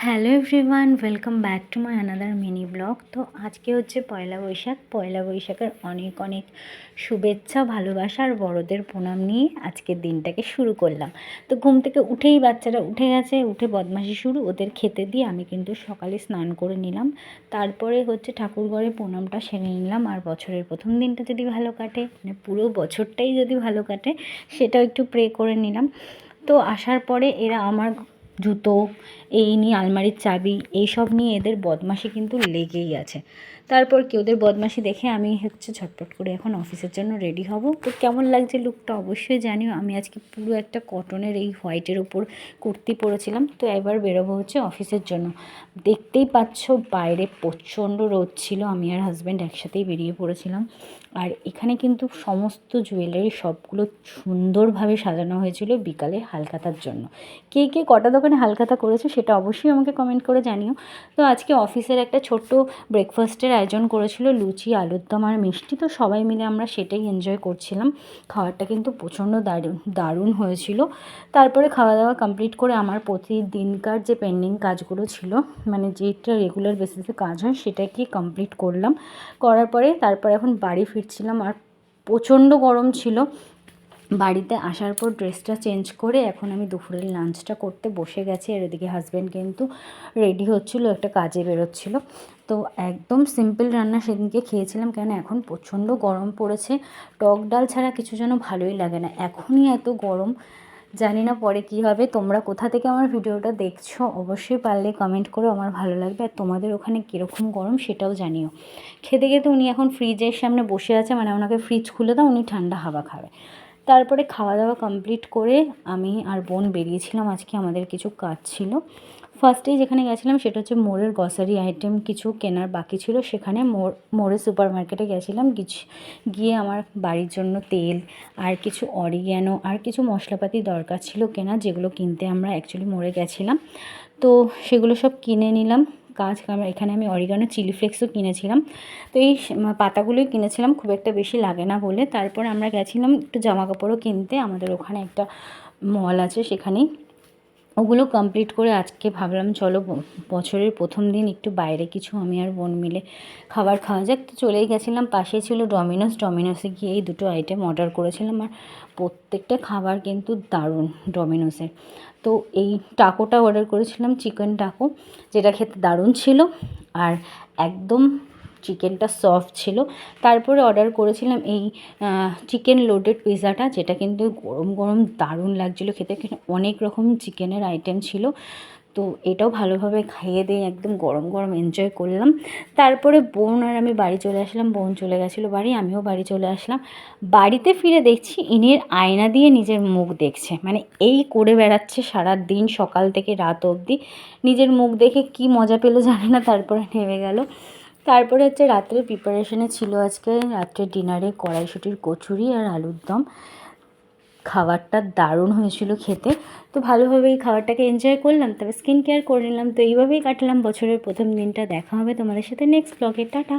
Hello everyone, welcome back to my another mini blog. তো আজকে হচ্ছে পয়লা বৈশাখ। পয়লা বৈশাখের অনেক অনেক শুভেচ্ছা, ভালোবাসা আর বড়দের প্রণাম নিয়ে আজকের দিনটাকে শুরু করলাম। তো ঘুম থেকে উঠেই বাচ্চারা উঠে গেছে, উঠে বদমাশি শুরু। ওদের খেতে দিয়ে আমি কিন্তু সকালে স্নান করে নিলাম। তারপরে হচ্ছে ঠাকুরঘরে প্রণামটা সেরে নিলাম। আর বছরের প্রথম দিনটা যদি ভালো কাটে, মানে পুরো বছরটাই যদি ভালো কাটে, সেটাও একটু প্রে করে নিলাম। তো আসার পরে এরা আমার জুতো এই নিয়ে, আলমারির চাবি এইসব নিয়ে এদের বদমাশি কিন্তু লেগেই আছে। তারপর কি ওদের বদমাশি দেখে আমি হচ্ছে ঝটপট করে এখন অফিসের জন্য রেডি হব। তো কেমন লাগছে লুকটা অবশ্যই জানিও। আমি আজকে পুরো একটা কটনের এই হোয়াইটের ওপর কুর্তি পরেছিলাম। তো এবার বেরোবো হচ্ছে অফিসের জন্য। দেখতেই পাচ্ছ বাইরে প্রচণ্ড রোদ ছিল, আমি আর হাজব্যান্ড একসাথেই বেরিয়ে পড়েছিলাম। আর এখানে কিন্তু সমস্ত জুয়েলারি সবগুলো সুন্দরভাবে সাজানো হয়েছিল বিকালে হালখাতার জন্য। কে কে কটা দোকানে হালখাতা করেছে সেটা অবশ্যই আমাকে কমেন্ট করে জানিও। তো আজকে অফিসের একটা ছোট্ট ব্রেকফাস্টের আয়োজন করেছিল, লুচি, আলুর দম আর মিষ্টি। তো সবাই মিলে আমরা সেটাই এনজয় করছিলাম। খাবারটা কিন্তু প্রচণ্ড দারুণ হয়েছিল। তারপরে খাওয়া দাওয়া কমপ্লিট করে আমার প্রতিদিনকার যে পেন্ডিং কাজগুলো ছিল, মানে যেটা রেগুলার বেসিসে কাজ হয়, সেটাকে কমপ্লিট করলাম। করার পরে তারপর এখন বাড়ি ফিরছিলাম। আর প্রচণ্ড গরম ছিল। বাড়িতে আসার পর ড্রেসটা চেঞ্জ করে এখন আমি দুপুরের লাঞ্চটা করতে বসে গেছি। আর এদিকে হাজব্যান্ড কিন্তু রেডি হচ্ছিলো, একটা কাজে বেরোচ্ছিলো। তো একদম সিম্পল রান্না সেদিনকে খেয়েছিলাম, কেন এখন প্রচণ্ড গরম পড়েছে। টক ডাল ছাড়া কিছু যেন ভালোই লাগে না, এখনই এত গরম। জানি না পরে কী হবে। তোমরা কোথা থেকে আমার ভিডিওটা দেখছো অবশ্যই পারলে কমেন্ট করো, আমার ভালো লাগবে। আর তোমাদের ওখানে কীরকম গরম সেটাও জানিও। খেতে খেতে উনি এখন ফ্রিজের সামনে বসে আছে, মানে ওনাকে ফ্রিজ খুলে দাও, উনি ঠান্ডা হাওয়া খাবে। তারপরে খাওয়া দাওয়া কমপ্লিট করে আমি আর বোন বেরিয়েছিলাম। আজকে আমাদের কিছু কাজ ছিল। ফার্স্টেই যেখানে গেছিলাম সেটা হচ্ছে মোড়ের গ্রসারি আইটেম কিছু কেনার বাকি ছিল, সেখানে মোড়ের সুপার মার্কেটে গেছিলাম। গিয়ে আমার বাড়ির জন্য তেল আর কিছু অরিগ্যানো আর কিছু মশলাপাতি দরকার ছিল কেনা, যেগুলো কিনতে আমরা অ্যাকচুয়ালি মোড়ে গেছিলাম। তো সেগুলো সব কিনে নিলাম। এখানে আমি অরিগানো চিলি ফ্লেক্সও কিনেছিলাম। তো এই পাতাগুলোই কিনেছিলাম, খুব একটা বেশি লাগে না বলে। তারপর আমরা গেছিলাম একটু জামা কাপড়ও কিনতে, আমাদের ওখানে একটা মল আছে সেখানেই। ওগুলো কমপ্লিট করে আজকে ভাবলাম চলো বছরের প্রথম দিন একটু বাইরে কিছু আমি আর বোন মিলে খাবার খাওয়া যাক। তো চলেই গেছিলাম, পাশে ছিল ডমিনোসে গিয়ে এই দুটো আইটেম অর্ডার করেছিলাম। আর প্রত্যেকটা খাবার কিন্তু দারুণ ডমিনোসের। তো এই টাকোটা অর্ডার করেছিলাম, চিকেন টাকো, যেটা খেতে দারুণ ছিল আর একদম চিকেনটা সফট ছিল। তারপরে অর্ডার করেছিলাম এই চিকেন লোডেড পিৎজাটা, যেটা কিন্তু গরম গরম দারুণ লাগছিলো খেতে। অনেক রকম চিকেনের আইটেম ছিল। তো এটাও ভালোভাবে খাইয়ে দিয়ে একদম গরম গরম এনজয় করলাম। তারপরে বোন আর আমি বাড়ি চলে আসলাম। বোন চলে গেছিলো বাড়ি, আমিও বাড়ি চলে আসলাম। বাড়িতে ফিরে দেখছি ইনির আয়না দিয়ে নিজের মুখ দেখছে, মানে এই করে বেড়াচ্ছে সারা দিন সকাল থেকে রাত অবধি। নিজের মুখ দেখে কি মজা পেলো জানি না, তারপরে নেমে গেল। তারপরে হচ্ছে রাত্রে প্রিপারেশনে ছিল আজকে রাত্রের ডিনারে কড়াইশুঁটির কচুরি আর আলুর দম। খাবারটা দারুণ হয়েছিল খেতে। তো ভালোভাবেই খাবারটাকে এনজয় করলাম, তবে স্কিন কেয়ার করে নিলাম। তো এইভাবেই কাটলাম বছরের প্রথম দিনটা। দেখা হবে তোমাদের সাথে নেক্সট ব্লগে। টাটা।